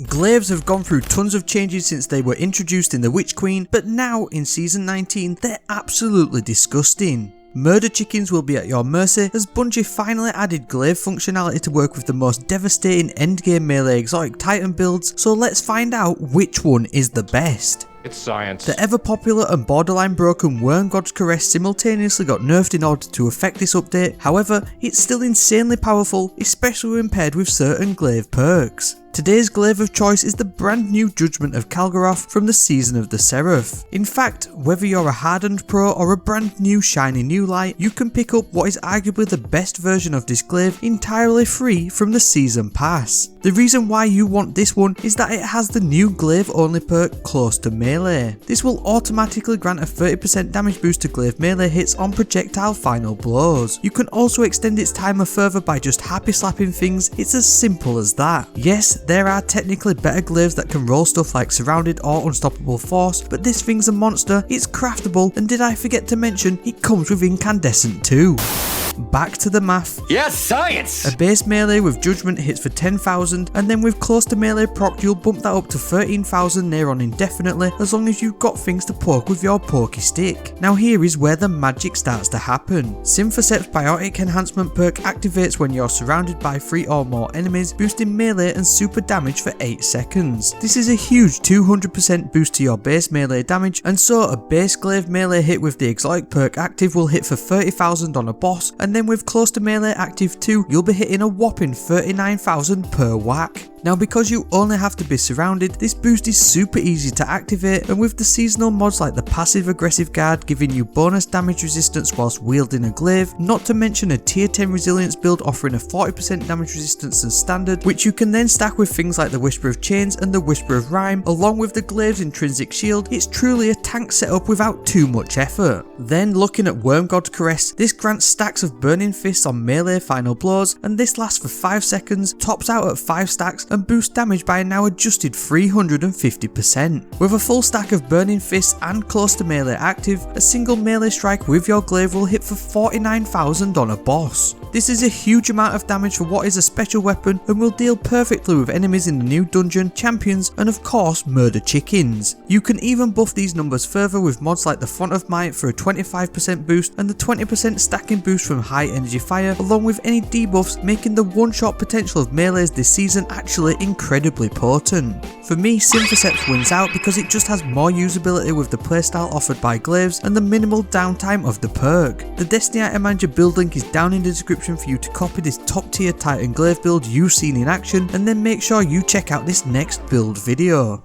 Glaives have gone through tons of changes since they were introduced in the Witch Queen, but now in Season 19 they're absolutely disgusting. Murder chickens will be at your mercy as Bungie finally added glaive functionality to work with the most devastating endgame melee exotic titan builds, so let's find out which one is the best. It's science. The ever popular and borderline broken Wormgods Caress simultaneously got nerfed in order to affect this update, however it's still insanely powerful, especially when paired with certain glaive perks. Today's glaive of choice is the brand new Judgment of Kalgorath from the Season of the Seraph. In fact, whether you're a hardened pro or a brand new shiny new light, you can pick up what is arguably the best version of this glaive entirely free from the Season Pass. The reason why you want this one is that it has the new glaive only perk Close to Melee. This will automatically grant a 30% damage boost to glaive melee hits on projectile final blows. You can also extend its timer further by just happy slapping things, it's as simple as that. Yes, there are technically better glaives that can roll stuff like Surrounded or Unstoppable Force, but this thing's a monster, it's craftable, and did I forget to mention, it comes with Incandescent too. Back to the math. Yes, science! A base melee with Judgment hits for 10,000, and then with Close to Melee proc you'll bump that up to 13,000 near on indefinitely, as long as you've got things to poke with your pokey stick. Now here is where the magic starts to happen. Synthoceps Biotic Enhancement perk activates when you're surrounded by 3 or more enemies, boosting melee and super damage for 8 seconds. This is a huge 200% boost to your base melee damage, and so a base glaive melee hit with the exotic perk active will hit for 30,000 on a boss, and then with Close to Melee active too, you'll be hitting a whopping 39,000 per whack. Now because you only have to be surrounded, this boost is super easy to activate, and with the seasonal mods like the passive aggressive guard giving you bonus damage resistance whilst wielding a glaive, not to mention a tier 10 resilience build offering a 40% damage resistance and standard, which you can then stack with things like the Whisper of Chains and the Whisper of Rhyme, along with the glaive's intrinsic shield, it's truly a tank setup without too much effort. Then looking at Wormgods Caress, this grants stacks of burning fists on melee final blows, and this lasts for 5 seconds, tops out at 5 stacks, and boosts damage by a now adjusted 350%. With a full stack of burning fists and Close to Melee active, a single melee strike with your glaive will hit for 49,000 on a boss. This is a huge amount of damage for what is a special weapon and will deal perfectly with enemies in the new dungeon, champions, and of course murder chickens. You can even buff these numbers further with mods like the Font of Might for a 25% boost and the 20% stacking boost from high energy fire, along with any debuffs, making the one-shot potential of melees this season actually incredibly potent. For me, Synthoceps wins out because it just has more usability with the playstyle offered by Glaives and the minimal downtime of the perk. The Destiny Item Manager build link is down in the description for you to copy this top tier Titan Glaive build you've seen in action, and then make sure you check out this next build video.